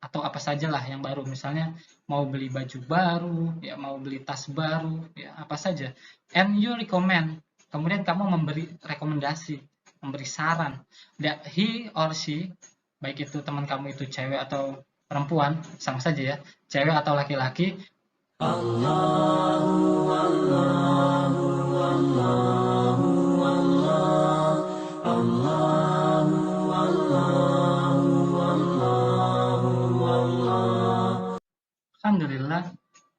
atau apa sajalah yang baru, misalnya mau beli baju baru, ya mau beli tas baru, ya apa saja. And you recommend, kemudian kamu memberi rekomendasi, memberi saran that he or she, baik itu teman kamu itu cewek atau perempuan, sama saja ya, cewek atau laki-laki. Alhamdulillah,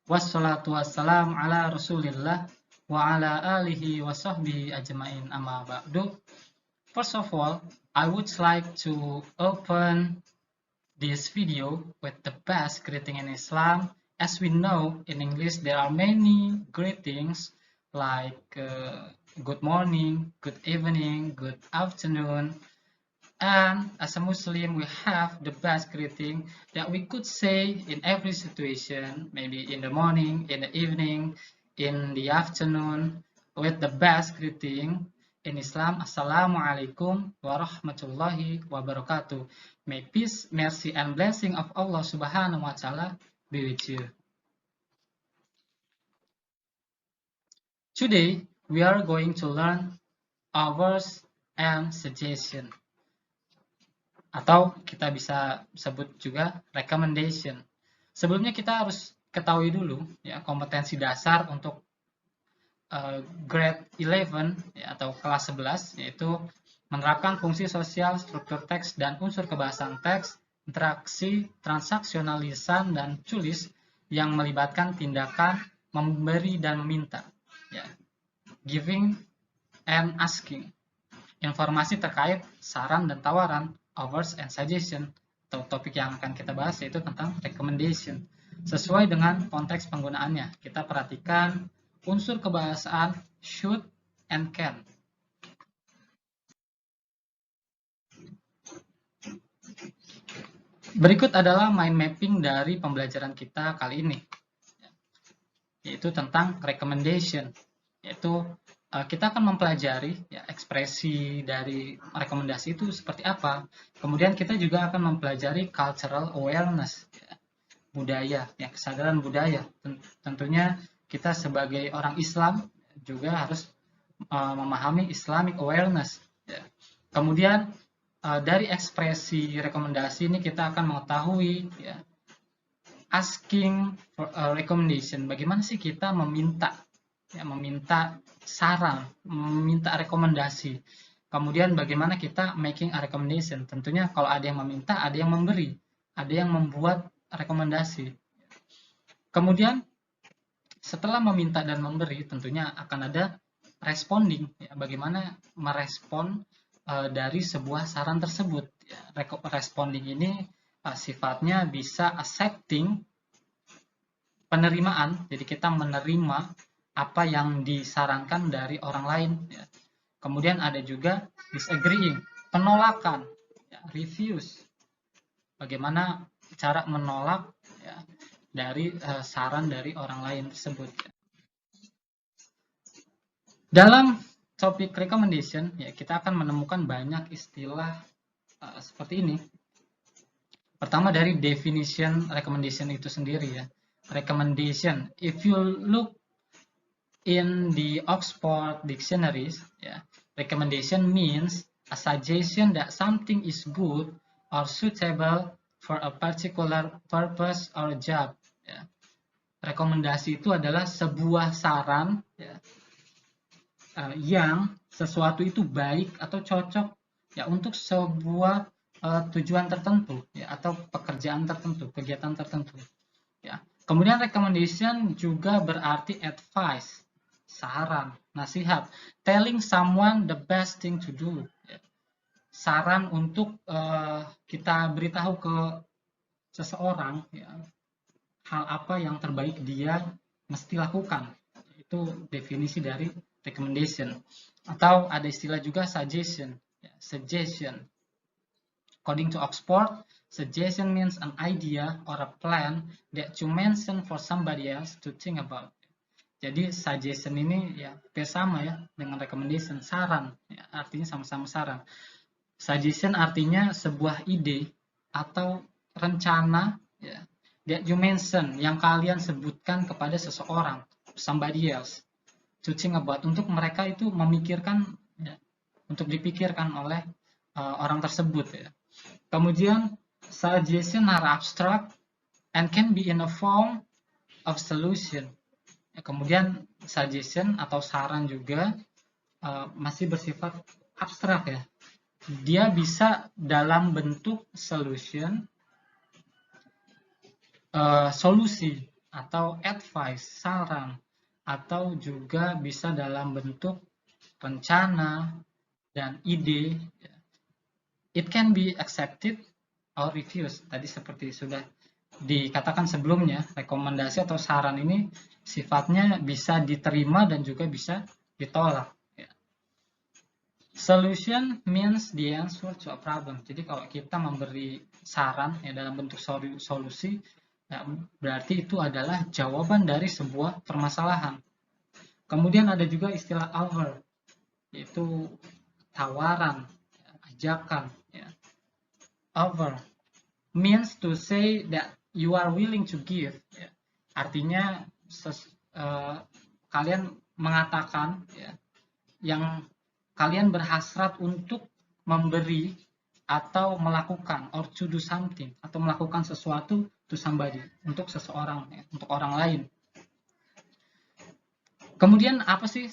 wassalatu wassalam ala rasulillah wa ala alihi wa sahbihi ajmain, amma ba'du. First of all, I would like to open this video with the best greeting in Islam. As we know, in English there are many greetings like good morning, good evening, good afternoon. And as a Muslim, we have the best greeting that we could say in every situation, maybe in the morning, in the evening, in the afternoon, with the best greeting in Islam. Assalamualaikum warahmatullahi wabarakatuh. May peace, mercy, and blessing of Allah subhanahu wa ta'ala be with you. Today, we are going to learn hours and suggestion. Atau kita bisa sebut juga recommendation. Sebelumnya kita harus ketahui dulu ya kompetensi dasar untuk grade 11 ya, atau kelas 11, yaitu menerapkan fungsi sosial, struktur teks dan unsur kebahasaan teks, interaksi transaksional lisan dan tulis yang melibatkan tindakan memberi dan meminta, ya. Giving and asking. Informasi terkait saran dan tawaran, offers and suggestion, atau topik yang akan kita bahas yaitu tentang recommendation. Sesuai dengan konteks penggunaannya, kita perhatikan unsur kebahasaan should and can. Berikut adalah mind mapping dari pembelajaran kita kali ini, yaitu tentang recommendation, yaitu kita akan mempelajari ya, ekspresi dari rekomendasi itu seperti apa. Kemudian kita juga akan mempelajari cultural awareness, ya, budaya, ya, kesadaran budaya. Tentunya kita sebagai orang Islam juga harus memahami Islamic awareness. Ya. Kemudian dari ekspresi rekomendasi ini kita akan mengetahui ya, asking for a recommendation. Bagaimana sih kita meminta saran, meminta rekomendasi. Kemudian bagaimana kita making a recommendation. Tentunya kalau ada yang meminta, ada yang memberi, ada yang membuat rekomendasi. Kemudian setelah meminta dan memberi, tentunya akan ada responding, ya, bagaimana merespon dari sebuah saran tersebut. Ya, responding ini sifatnya bisa accepting, penerimaan, jadi kita menerima apa yang disarankan dari orang lain. Ya. Kemudian ada juga disagreeing, penolakan, ya, refuse. Bagaimana cara menolak ya, dari saran dari orang lain tersebut. Ya. Dalam topik recommendation, ya kita akan menemukan banyak istilah seperti ini. Pertama dari definition recommendation itu sendiri ya. Recommendation, if you look in the Oxford dictionaries, yeah, recommendation means a suggestion that something is good or suitable for a particular purpose or job. Yeah. Rekomendasi itu adalah sebuah saran ya, yang sesuatu itu baik atau cocok ya untuk sebuah tujuan tertentu ya, atau pekerjaan tertentu, kegiatan tertentu. Ya. Kemudian recommendation juga berarti advice, saran, nasihat, telling someone the best thing to do, ya. Saran untuk kita beritahu ke seseorang ya, hal apa yang terbaik dia mesti lakukan. Itu definisi dari recommendation. Atau ada istilah juga suggestion, ya, suggestion. According to Oxford, suggestion means an idea or a plan that you mention for somebody else to think about. Jadi suggestion ini ya sama ya dengan recommendation, saran, ya, artinya sama-sama saran. Suggestion artinya sebuah ide atau rencana ya, that you mention, yang kalian sebutkan kepada seseorang, somebody else, to think about, untuk mereka itu memikirkan ya, untuk dipikirkan oleh orang tersebut ya. Kemudian suggestion are abstract and can be in a form of solution. Ya, kemudian suggestion atau saran juga masih bersifat abstrak ya. Dia bisa dalam bentuk solution, solusi, atau advice, saran, atau juga bisa dalam bentuk rencana dan ide. It can be accepted or refused. Tadi seperti sudah dikatakan sebelumnya, rekomendasi atau saran ini sifatnya bisa diterima dan juga bisa ditolak. Solution means the answer to a problem. Jadi kalau kita memberi saran ya dalam bentuk solusi, ya, berarti itu adalah jawaban dari sebuah permasalahan. Kemudian ada juga istilah offer, yaitu tawaran, ya, ajakan. Ya. Offer means to say that you are willing to give. Ya. Artinya kalian mengatakan ya, yang kalian berhasrat untuk memberi atau melakukan, or to do something, atau melakukan sesuatu to somebody, untuk seseorang, ya, untuk orang lain. Kemudian apa sih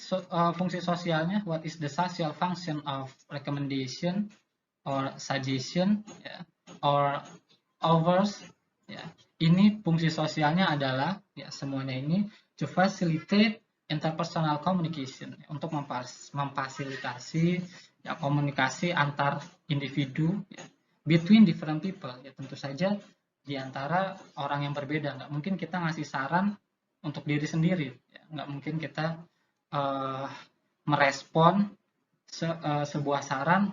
fungsi sosialnya? What is the social function of recommendation or suggestion ya, or offers? Ya. Ini fungsi sosialnya adalah ya semuanya ini to facilitate interpersonal communication, untuk memfasilitasi ya, komunikasi antar individu ya, between different people ya, tentu saja di antara orang yang berbeda. Nggak mungkin kita ngasih saran untuk diri sendiri ya. Nggak mungkin kita merespon sebuah saran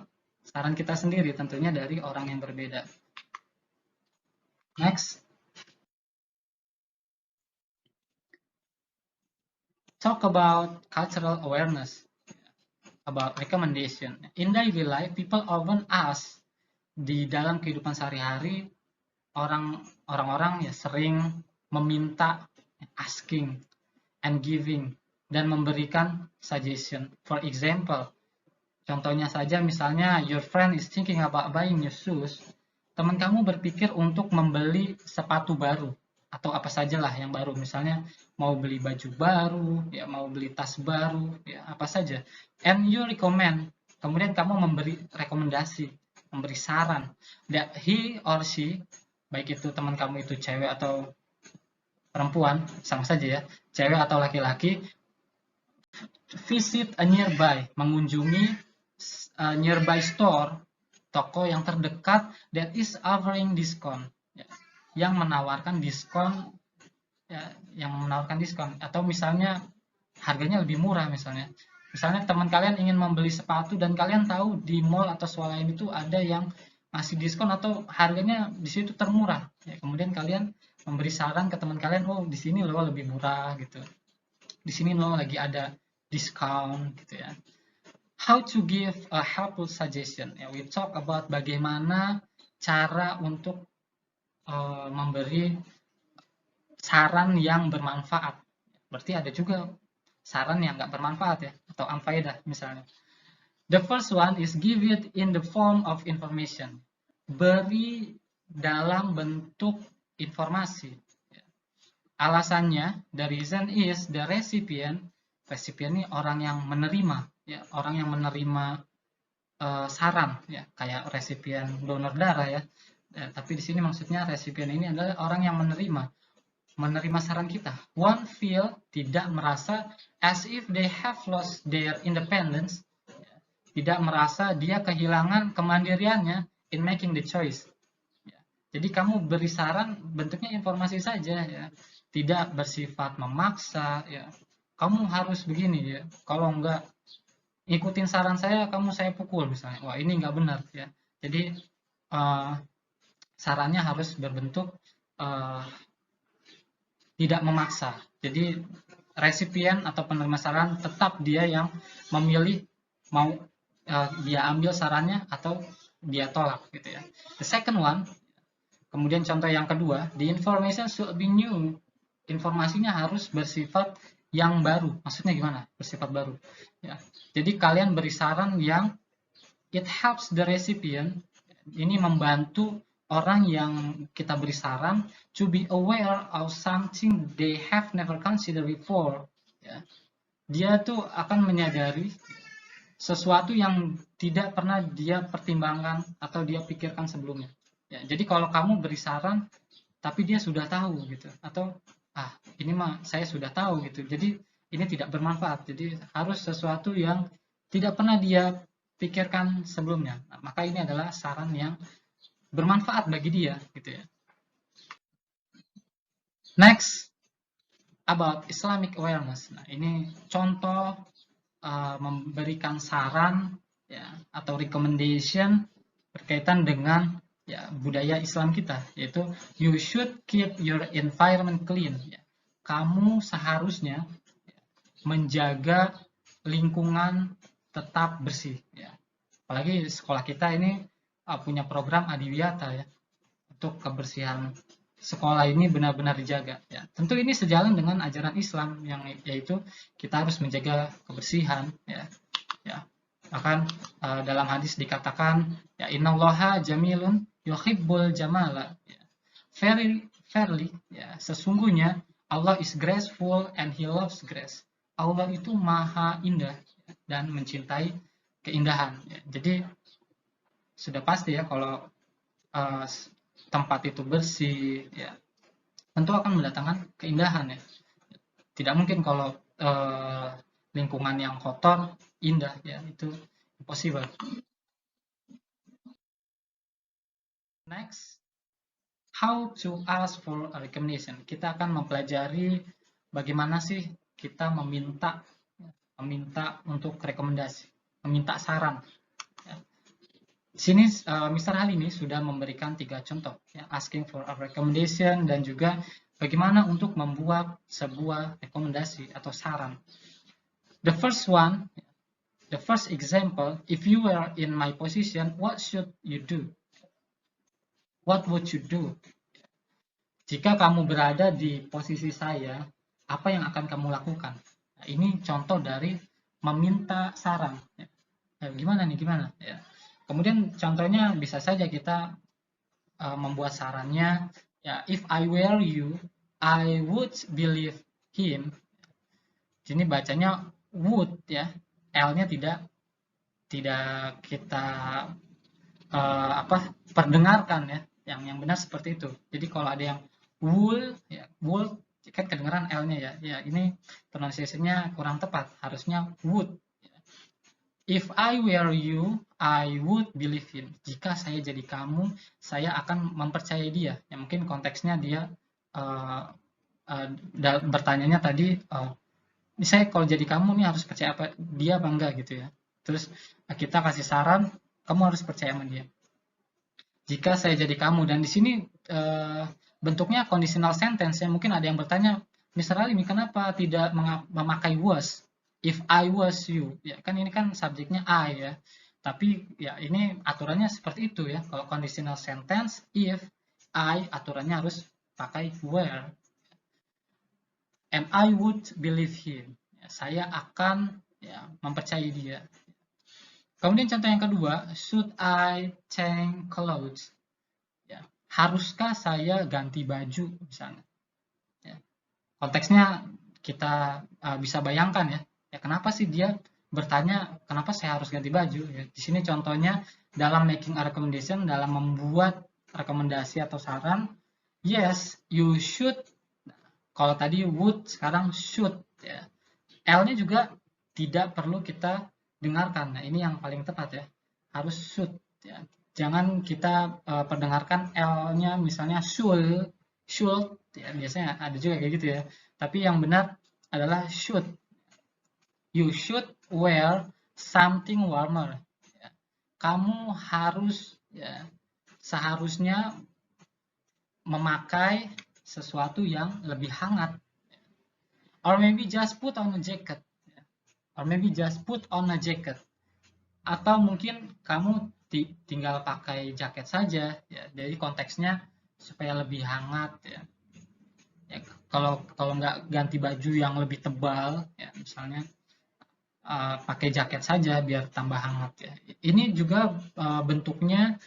kita sendiri, tentunya dari orang yang berbeda. Next, talk about cultural awareness about recommendation. In daily life, people often ask, di dalam kehidupan sehari-hari, orang-orang ya sering meminta, asking and giving, dan memberikan suggestion. For example, contohnya saja misalnya your friend is thinking about buying new shoes. Teman kamu berpikir untuk membeli sepatu baru atau apa sajalah yang baru, misalnya mau beli baju baru, ya mau beli tas baru, ya apa saja. And you recommend, kemudian kamu memberi rekomendasi, memberi saran that he or she, baik itu teman kamu itu cewek atau perempuan, sama saja ya, cewek atau laki-laki, visit a nearby, mengunjungi nearby store, toko yang terdekat that is offering discount, ya, yang menawarkan diskon, ya, atau misalnya harganya lebih murah. Misalnya teman kalian ingin membeli sepatu dan kalian tahu di mall atau swalayan itu ada yang masih diskon atau harganya di situ termurah, ya, kemudian kalian memberi saran ke teman kalian, oh di sini loh lebih murah gitu, di sini loh lagi ada diskon gitu ya. How to give a helpful suggestion, ya, we talk about bagaimana cara untuk memberi saran yang bermanfaat. Berarti ada juga saran yang nggak bermanfaat ya, atau unfaedah misalnya. The first one is give it in the form of information. Beri dalam bentuk informasi. Alasannya, the reason is the recipient ini orang yang menerima, ya, orang yang menerima saran, ya, kayak resipien donor darah ya. Tapi di sini maksudnya resipien ini adalah orang yang menerima saran kita. One feel, tidak merasa as if they have lost their independence, tidak merasa dia kehilangan kemandiriannya in making the choice. Jadi kamu beri saran bentuknya informasi saja ya, tidak bersifat memaksa ya. Kamu harus begini ya, kalau enggak ikutin saran saya, saya pukul misalnya. Wah, ini enggak benar ya. Jadi sarannya harus berbentuk tidak memaksa. Jadi resipien atau penerima saran tetap dia yang memilih mau dia ambil sarannya atau dia tolak gitu ya. The second one, Kemudian contoh yang kedua, the information should be new. Informasinya harus bersifat yang baru. Maksudnya gimana? Bersifat baru. Ya. Jadi kalian beri saran yang it helps the recipient. Ini membantu orang yang kita beri saran to be aware of something they have never considered before. Ya. Dia tuh akan menyadari sesuatu yang tidak pernah dia pertimbangkan atau dia pikirkan sebelumnya. Ya, jadi kalau kamu beri saran, tapi dia sudah tahu gitu, atau ini mah saya sudah tahu gitu, jadi ini tidak bermanfaat. Jadi harus sesuatu yang tidak pernah dia pikirkan sebelumnya. Nah, maka ini adalah saran yang bermanfaat bagi dia gitu ya. Next, about Islamic awareness. Nah, ini contoh memberikan saran ya atau recommendation berkaitan dengan ya budaya Islam kita, yaitu you should keep your environment clean. Ya. Kamu seharusnya menjaga lingkungan tetap bersih. Ya. Apalagi sekolah kita ini punya program Adiwiyata ya untuk kebersihan sekolah ini benar-benar dijaga. Ya, tentu ini sejalan dengan ajaran Islam yang yaitu kita harus menjaga kebersihan. Ya. Bahkan dalam hadis dikatakan ya innallaha jamilun yuhibbul jamala. Ya. Fairly ya, sesungguhnya Allah is graceful and he loves grace. Allah itu maha indah dan mencintai keindahan. Ya. Jadi sudah pasti ya kalau tempat itu bersih ya tentu akan mendatangkan keindahan ya. Tidak mungkin kalau lingkungan yang kotor indah ya, itu impossible. Next, how to ask for a recommendation. Kita akan mempelajari bagaimana sih kita meminta untuk rekomendasi, meminta saran. Di sini Mr. Hal ini sudah memberikan 3 contoh, ya, asking for a recommendation dan juga bagaimana untuk membuat sebuah rekomendasi atau saran. The first example, if you were in my position, what should you do? What would you do? Jika kamu berada di posisi saya, apa yang akan kamu lakukan? Nah, ini contoh dari meminta saran. Gimana nih, gimana? Ya. Kemudian contohnya bisa saja kita membuat sarannya, ya, if I were you, I would believe him. Sini bacanya would ya, L-nya tidak kita perdengarkan ya. Yang benar seperti itu. Jadi kalau ada yang would ya, would kan kedengaran L-nya ya. Ya, ini pronunciation-nya kurang tepat. Harusnya would. If I were you, I would believe him. Jika saya jadi kamu, saya akan mempercayai dia. Ya, mungkin konteksnya dia bertanyanya tadi, saya kalau jadi kamu nih harus percaya apa dia apa enggak gitu ya. Terus kita kasih saran, kamu harus percaya sama dia. Jika saya jadi kamu, dan di sini bentuknya conditional sentence ya. Mungkin ada yang bertanya, Mr. Alimi kenapa tidak memakai was? If I was you, ya kan ini kan subjeknya I ya. Tapi ya ini aturannya seperti itu ya. Kalau conditional sentence, if I, aturannya harus pakai were. And I would believe him. Ya, saya akan ya mempercayai dia. Kemudian contoh yang kedua, should I change clothes? Ya, haruskah saya ganti baju misalnya? Ya, konteksnya kita bisa bayangkan ya. Ya, kenapa sih dia bertanya kenapa saya harus ganti baju? Ya, di sini contohnya dalam making a recommendation, dalam membuat rekomendasi atau saran, yes, you should. Kalau tadi would, sekarang should. Ya. L-nya juga tidak perlu kita dengarkan. Nah, ini yang paling tepat ya. Harus should. Ya. Jangan kita perdengarkan L-nya misalnya should. Ya, biasanya ada juga kayak gitu ya. Tapi yang benar adalah should. You should wear something warmer. Ya. Kamu harus ya, seharusnya memakai sesuatu yang lebih hangat. Or maybe just put on a jacket. Or maybe just put on a jacket. Atau mungkin kamu tinggal pakai jaket saja. Ya. Jadi konteksnya supaya lebih hangat ya. Ya, kalau nggak ganti baju yang lebih tebal ya, misalnya pakai jaket saja biar tambah hangat ya. Ini juga bentuknya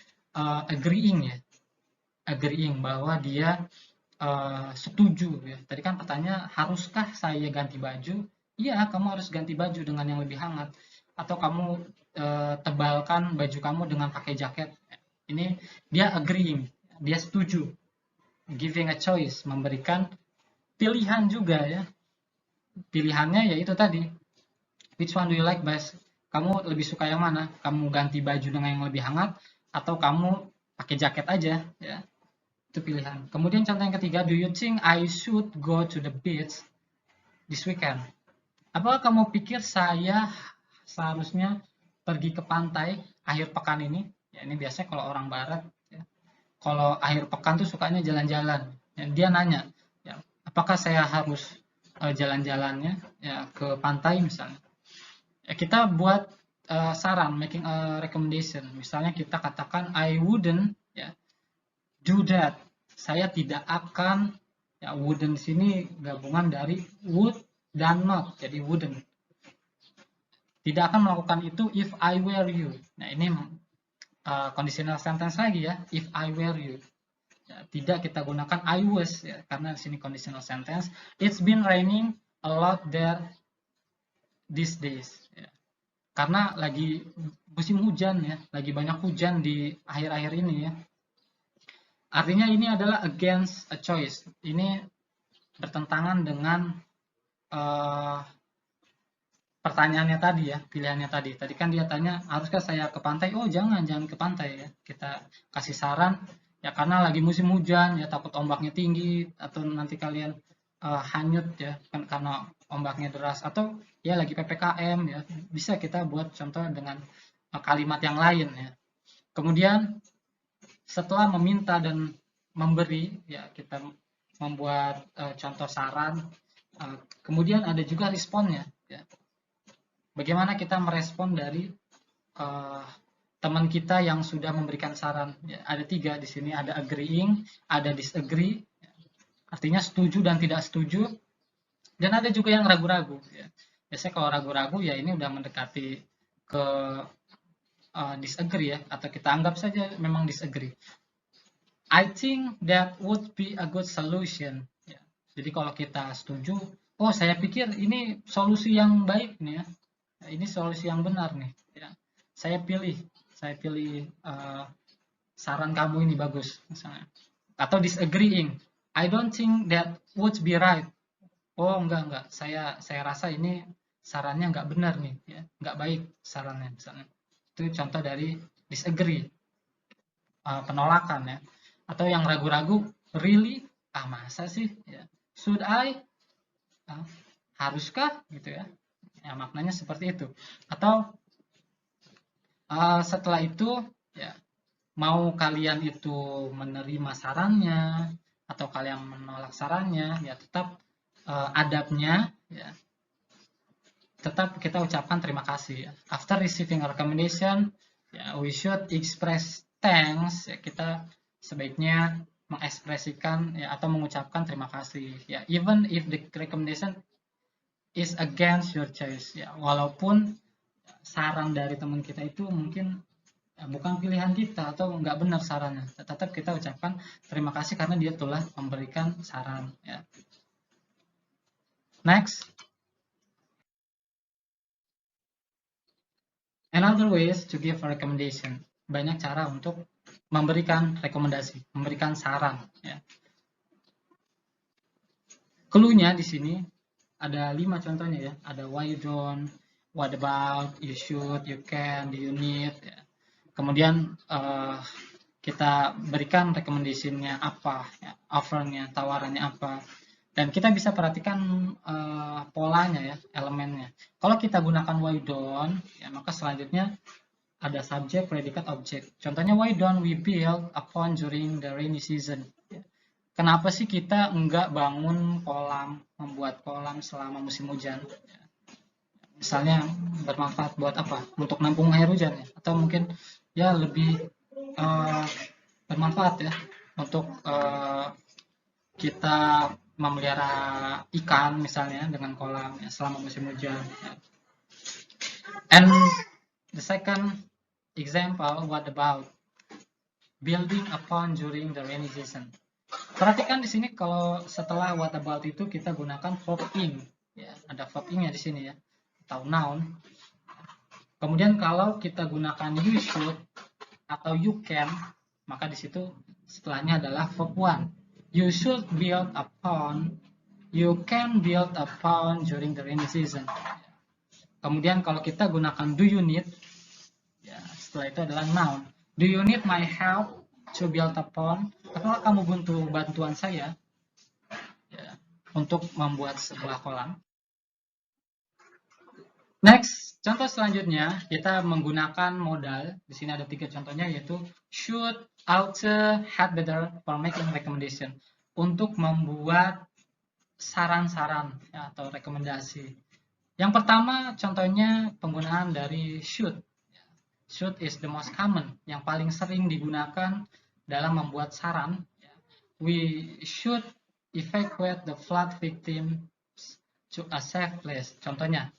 agreeing ya, agreeing bahwa dia setuju ya. Tadi kan pertanyaan, haruskah saya ganti baju? Iya, kamu harus ganti baju dengan yang lebih hangat. Atau kamu tebalkan baju kamu dengan pakai jaket. Ini dia agreeing, dia setuju. Giving a choice, memberikan pilihan juga ya. Pilihannya yaitu tadi, which one do you like best? Kamu lebih suka yang mana? Kamu ganti baju dengan yang lebih hangat atau kamu pakai jaket aja ya? Itu pilihan. Kemudian contoh yang ketiga, do you think I should go to the beach this weekend? Apakah kamu pikir saya seharusnya pergi ke pantai akhir pekan ini? Ya, ini biasanya kalau orang barat ya. Kalau akhir pekan tuh sukanya jalan-jalan. Ya, dia nanya, ya, apakah saya harus jalan-jalannya ya ke pantai misalnya? Ya, kita buat saran, making a recommendation. Misalnya kita katakan I wouldn't ya do that. Saya tidak akan, ya wouldn't di sini gabungan dari would dan not, jadi wouldn't. Tidak akan melakukan itu if I were you. Nah ini conditional sentence lagi ya, if I were you. Ya, tidak kita gunakan I was ya, karena di sini conditional sentence. It's been raining a lot there these days. Ya. Karena lagi musim hujan ya, lagi banyak hujan di akhir-akhir ini ya. Artinya ini adalah against a choice. Ini bertentangan dengan pertanyaannya tadi ya, pilihannya tadi. Tadi kan dia tanya, haruskah saya ke pantai? Oh jangan ke pantai ya. Kita kasih saran, ya karena lagi musim hujan, ya takut ombaknya tinggi, atau nanti kalian hanyut ya, kan karena ombaknya deras. Atau ya lagi PPKM ya, bisa kita buat contoh dengan kalimat yang lain ya. Kemudian setelah meminta dan memberi, ya kita membuat contoh saran. Kemudian ada juga responnya. Ya. Bagaimana kita merespon dari teman kita yang sudah memberikan saran. Ya, ada 3 di sini, ada agreeing, ada disagree, ya. Artinya setuju dan tidak setuju, dan ada juga yang ragu-ragu. Ya. Biasanya kalau ragu-ragu ya ini udah mendekati ke disagree ya, atau kita anggap saja memang disagree. I think that would be a good solution. Ya. Jadi kalau kita setuju, oh saya pikir ini solusi yang baik nih ya. Ini solusi yang benar nih ya. Saya pilih saran kamu ini bagus misalnya. Atau disagreeing, I don't think that would be right. Oh enggak, saya rasa ini sarannya enggak benar nih ya, enggak baik sarannya misalnya. Itu contoh dari disagree, penolakan ya. Atau yang ragu-ragu, really, masa sih ya, should I, haruskah gitu ya. Ya, maknanya seperti itu. Atau setelah itu ya, mau kalian itu menerima sarannya atau kalian menolak sarannya, ya tetap adabnya ya, tetap kita ucapkan terima kasih ya. After receiving a recommendation ya, we should express thanks ya, kita sebaiknya mengekspresikan ya, atau mengucapkan terima kasih ya, even if the recommendation is against your choice ya, walaupun saran dari teman kita itu mungkin bukan pilihan kita atau nggak benar sarannya, tetap kita ucapkan terima kasih karena dia telah memberikan saran ya. Next, another ways to give a recommendation. Banyak cara untuk memberikan rekomendasi, memberikan saran ya. Cluenya di sini ada 5 contohnya ya. Ada why you don't, what about, you should, you can, do you need ya. Kemudian kita berikan recommendation-nya apa, ya, offer-nya, tawarannya apa. Dan kita bisa perhatikan polanya ya, elemennya. Kalau kita gunakan why don't, ya maka selanjutnya ada subject, predicate, object. Contohnya why don't we build a pond during the rainy season? Ya. Kenapa sih kita enggak bangun kolam, membuat kolam selama musim hujan? Ya. Misalnya bermanfaat buat apa? Untuk nampung air hujan ya, atau mungkin ya lebih bermanfaat ya untuk kita memelihara ikan misalnya dengan kolam ya, selama musim hujan. Ya. And the second example, what about building a pond during the rainy season? Perhatikan di sini kalau setelah what about itu kita gunakan verb ing, ya, ada verb ing-nya di sini ya, atau noun. Kemudian kalau kita gunakan you should atau you can, maka di situ setelahnya adalah verb one. You should build a pond. You can build a pond during the rainy season. Kemudian kalau kita gunakan do you need, ya, setelah itu adalah noun. Do you need my help to build a pond? Apakah kamu butuh bantuan saya ya, untuk membuat sebuah kolam? Next, contoh selanjutnya kita menggunakan modal. Di sini ada 3 contohnya, yaitu should, ought, had better for making recommendation, untuk membuat saran-saran ya, atau rekomendasi. Yang pertama contohnya penggunaan dari should. Should is the most common, yang paling sering digunakan dalam membuat saran. We should evacuate the flood victims to a safe place. Contohnya,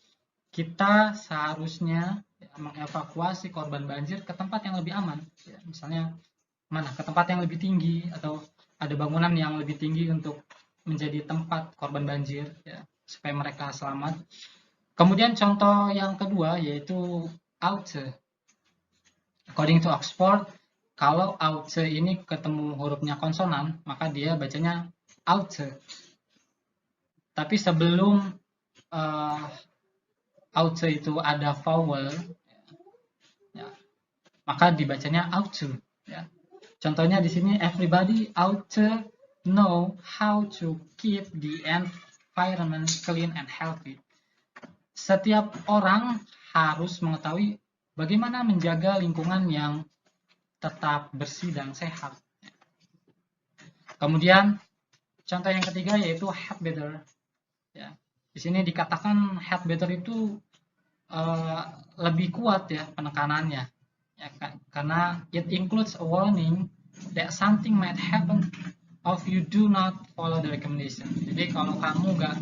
kita seharusnya mengevakuasi korban banjir ke tempat yang lebih aman. Ya, misalnya mana? Ke tempat yang lebih tinggi, atau ada bangunan yang lebih tinggi untuk menjadi tempat korban banjir, ya, supaya mereka selamat. Kemudian contoh yang kedua yaitu ought. According to Oxford, kalau ought ini ketemu hurufnya konsonan, maka dia bacanya ought. Tapi sebelum ought itu ada vowel, ya, maka dibacanya ought to. Ya. Contohnya di sini, everybody ought to know how to keep the environment clean and healthy. Setiap orang harus mengetahui bagaimana menjaga lingkungan yang tetap bersih dan sehat. Kemudian contoh yang ketiga yaitu had better. Ya. Di sini dikatakan had better itu lebih kuat ya penekanannya, ya, karena it includes a warning that something might happen if you do not follow the recommendation. Jadi kalau kamu nggak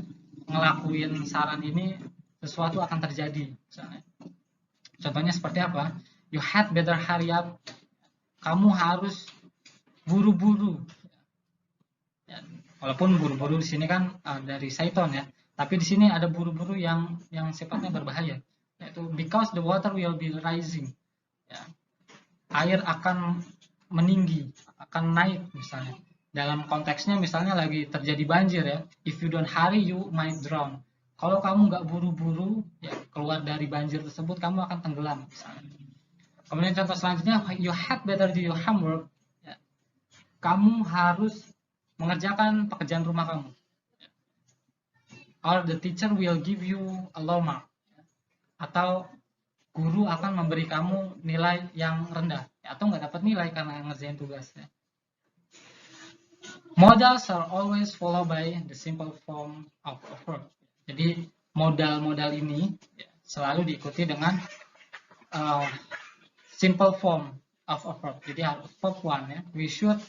ngelakuin saran ini, sesuatu akan terjadi. Misalnya. Contohnya seperti apa? You had better hurry up. Kamu harus buru-buru. Ya, walaupun buru-buru di sini kan dari Saiton ya, tapi di sini ada buru-buru yang sifatnya berbahaya. Yaitu because the water will be rising. Ya. Air akan meninggi, akan naik misalnya. Dalam konteksnya misalnya lagi terjadi banjir ya. If you don't hurry, you might drown. Kalau kamu nggak buru-buru ya, keluar dari banjir tersebut, kamu akan tenggelam misalnya. Kemudian contoh selanjutnya, you had better do your homework. Ya. Kamu harus mengerjakan pekerjaan rumah kamu. Or the teacher will give you a low mark. Atau guru akan memberi kamu nilai yang rendah, ya, atau nggak dapat nilai karena ngerjain tugasnya. Modals are always followed by the simple form of a verb. Jadi modal-modal ini ya, selalu diikuti dengan simple form of a verb. Jadi verb one ya, we should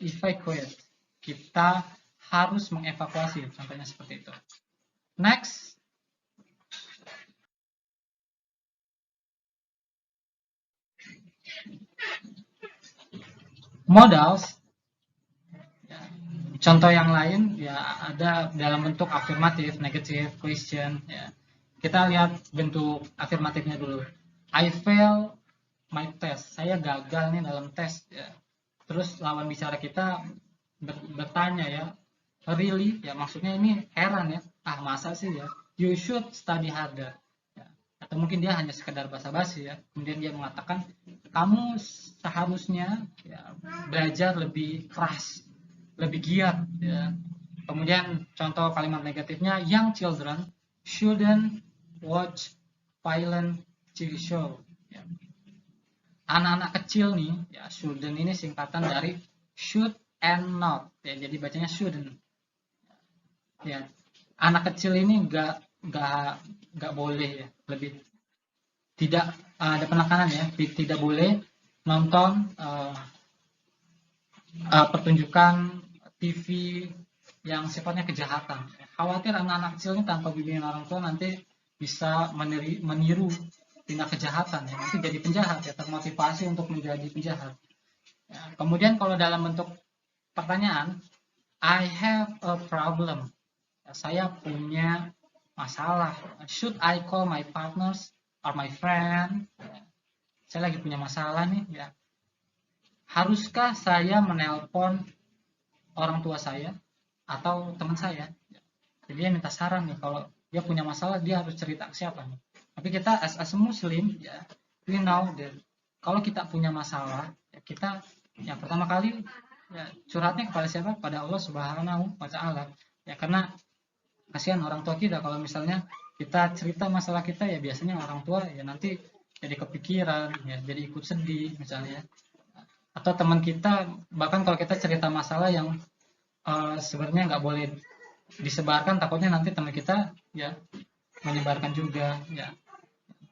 evacuate. Kita harus mengevakuasi, contohnya seperti itu. Next. Modals, ya, contoh yang lain ya ada dalam bentuk afirmatif, negatif, question. Ya. Kita lihat bentuk afirmatifnya dulu. I fail my test. Saya gagal nih dalam tes. Ya. Terus lawan bicara kita bertanya ya, really? Ya maksudnya ini heran ya. Ah masa sih ya? You should study harder. Ya. Atau mungkin dia hanya sekedar basa-basi ya. Kemudian dia mengatakan kamu seharusnya ya, belajar lebih keras, lebih giat. Ya. Kemudian contoh kalimat negatifnya, young children shouldn't watch violent TV show. Ya. Anak-anak kecil nih, ya shouldn't ini singkatan dari should and not. Ya, jadi bacanya shouldn't. Ya, anak kecil ini nggak boleh ya, lebih tidak ada penekanan ya, tidak boleh nonton pertunjukan TV yang sifatnya kejahatan. Khawatir anak-anak kecil ini tanpa bimbingan orang tua nanti bisa meniru tindak kejahatan, ya, nanti jadi penjahat, ya, termotivasi untuk menjadi penjahat. Ya, kemudian kalau dalam bentuk pertanyaan, I have a problem, ya, saya punya masalah. Should I call my partners or my friend? Ya, saya lagi punya masalah nih, ya. Haruskah saya menelpon orang tua saya atau teman saya? Jadi dia minta saran nih, kalau dia punya masalah dia harus cerita ke siapa nih. Tapi kita as a Muslim, ya, we know that kalau kita punya masalah, ya, kita yang pertama kali, ya, curhatnya kepada siapa? Pada Allah Subhanahu wa Ta'ala. Ya, karena kasihan orang tua kita kalau misalnya kita cerita masalah kita, ya biasanya orang tua ya nanti jadi kepikiran, ya jadi ikut sedih misalnya. Atau teman kita, bahkan kalau kita cerita masalah yang sebenarnya nggak boleh disebarkan, takutnya nanti teman kita ya menyebarkan juga, ya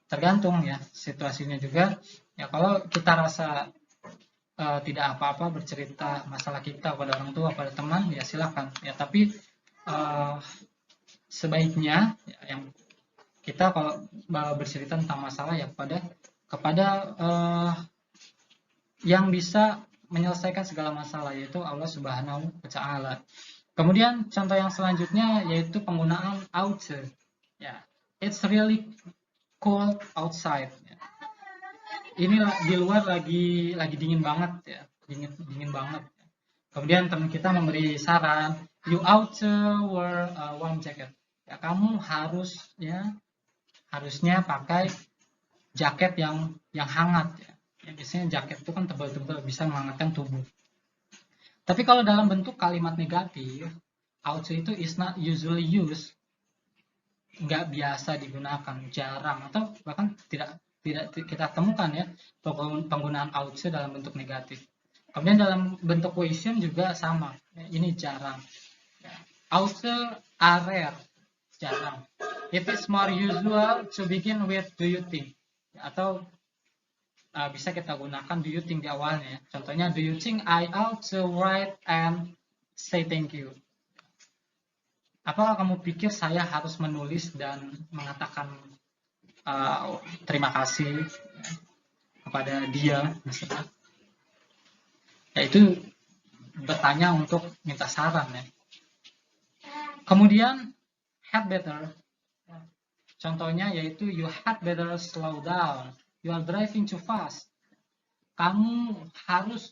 tergantung ya situasinya juga. Ya kalau kita rasa tidak apa-apa bercerita masalah kita pada orang tua, pada teman, ya silakan ya, tapi sebaiknya ya, yang kita kalau bercerita tentang masalah ya kepada yang bisa menyelesaikan segala masalah, yaitu Allah Subhanahu wa Ta'ala. Kemudian contoh yang selanjutnya yaitu penggunaan outside. Ya, it's really cold outside. Ya. Ini di luar lagi dingin banget, ya, dingin banget. Kemudian teman kita memberi saran, you ought to wear a warm jacket. Ya, kamu harusnya pakai jaket yang hangat, ya. Ya, biasanya jaket itu kan tebal-tebal, bisa menghangatkan tubuh. Tapi kalau dalam bentuk kalimat negatif, ought to itu is not usually used, nggak biasa digunakan, jarang, atau bahkan tidak kita temukan ya penggunaan ought to dalam bentuk negatif. Kemudian dalam bentuk question juga sama, ini jarang. Ought to are rare, jarang. It is more usual to begin with do you think, atau bisa kita gunakan do you think di awalnya. Contohnya, do you think I ought to write and say thank you? Apakah kamu pikir saya harus menulis dan mengatakan terima kasih kepada dia, misalnya? Yaitu bertanya untuk minta saran ya. Kemudian had better, contohnya yaitu you had better slow down, you are driving too fast. Kamu harus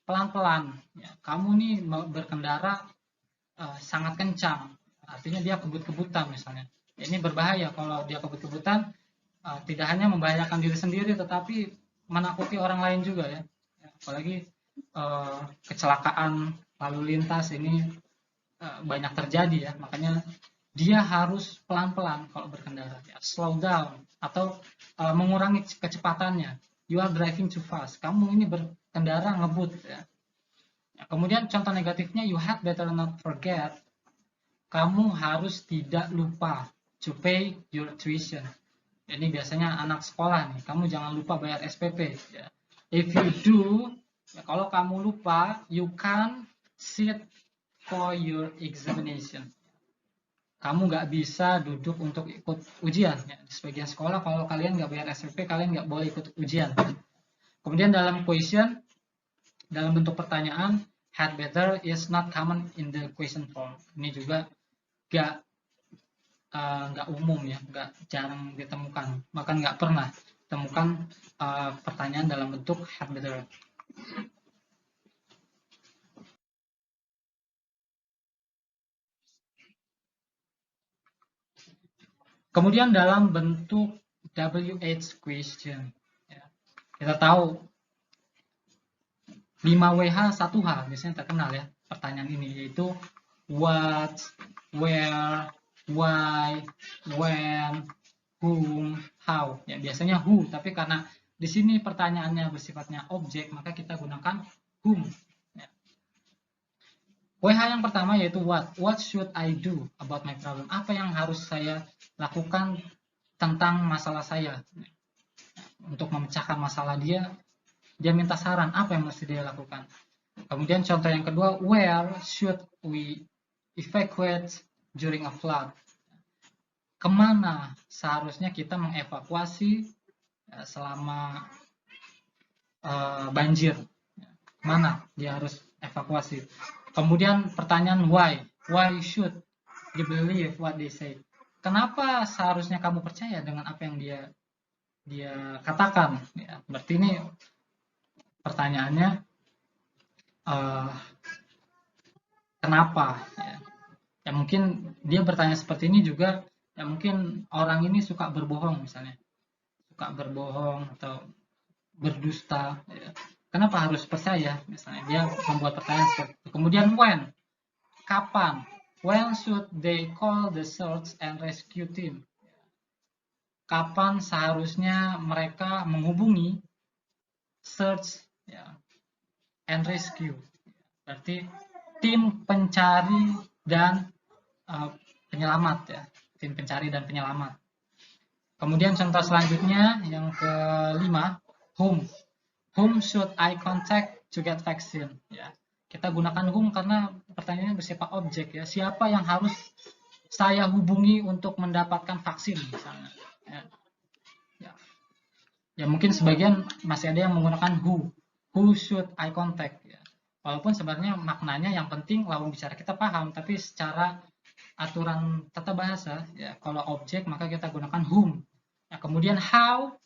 pelan-pelan, ya. Kamu nih berkendara sangat kencang, artinya dia kebut-kebutan misalnya. Ya, ini berbahaya kalau dia kebut-kebutan, tidak hanya membahayakan diri sendiri tetapi menakuti orang lain juga ya. Apalagi kecelakaan lalu lintas ini banyak terjadi ya, makanya dia harus pelan-pelan kalau berkendara, ya, slow down atau mengurangi kecepatannya. You are driving too fast, kamu ini berkendara ngebut ya. Kemudian contoh negatifnya, you had better not forget, kamu harus tidak lupa to pay your tuition. Ini biasanya anak sekolah nih, kamu jangan lupa bayar SPP ya. If you do, ya, kalau kamu lupa, you can sit for your examination. Kamu nggak bisa duduk untuk ikut ujian ya. Di sebagian sekolah kalau kalian nggak bayar SPP, kalian nggak boleh ikut ujian. Kemudian dalam question, dalam bentuk pertanyaan, had better is not common in the question form. Ini juga nggak umum ya, jarang ditemukan, bahkan nggak pernah temukan pertanyaan dalam bentuk had better. Kemudian dalam bentuk WH question, ya, kita tahu 5WH 1H biasanya terkenal ya pertanyaan ini, yaitu what, where, why, when, whom, how. Ya, biasanya who, tapi karena di sini pertanyaannya bersifatnya objek, maka kita gunakan whom. Ya. WH yang pertama yaitu what. What should I do about my problem? Apa yang harus saya lakukan tentang masalah saya? Untuk memecahkan masalah dia minta saran, apa yang mesti dia lakukan? Kemudian contoh yang kedua, where should we evacuate during a flood? Kemana seharusnya kita mengevakuasi selama banjir? Mana dia harus evakuasi? Kemudian pertanyaan why should you believe what they say? Kenapa seharusnya kamu percaya dengan apa yang dia katakan? Ya, berarti ini pertanyaannya kenapa? Ya mungkin dia bertanya seperti ini juga. Ya mungkin orang ini suka berbohong misalnya, suka berbohong atau berdusta. Ya. Kenapa harus percaya? Misalnya dia membuat pertanyaan seperti itu. Kemudian when, kapan? When should they call the search and rescue team? Kapan seharusnya mereka menghubungi search and rescue? Berarti tim pencari dan penyelamat ya, tim pencari dan penyelamat. Kemudian contoh selanjutnya yang kelima, whom should I contact to get vaccine? Ya, kita gunakan whom karena pertanyaannya bersifat objek ya. Siapa yang harus saya hubungi untuk mendapatkan vaksin misalnya? Ya mungkin sebagian masih ada yang menggunakan who should I contact? Ya. Walaupun sebenarnya maknanya yang penting lawan bicara kita paham, tapi secara aturan tata bahasa ya kalau objek maka kita gunakan whom. Nah, kemudian how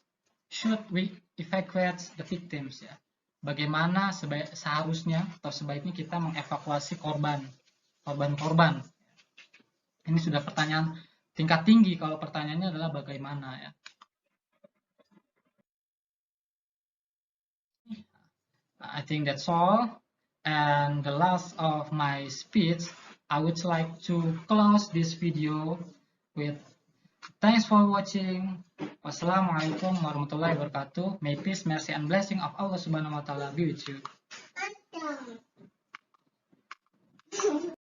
should we evacuate the victims ya. Bagaimana seharusnya atau sebaiknya kita mengevakuasi korban. Ini sudah pertanyaan tingkat tinggi kalau pertanyaannya adalah bagaimana ya. I think that's all. And the last of my speech, I would like to close this video with thanks for watching. Wassalamualaikum warahmatullahi wabarakatuh. May peace, mercy, and blessing of Allah Subhanahu wa Ta'ala be with you.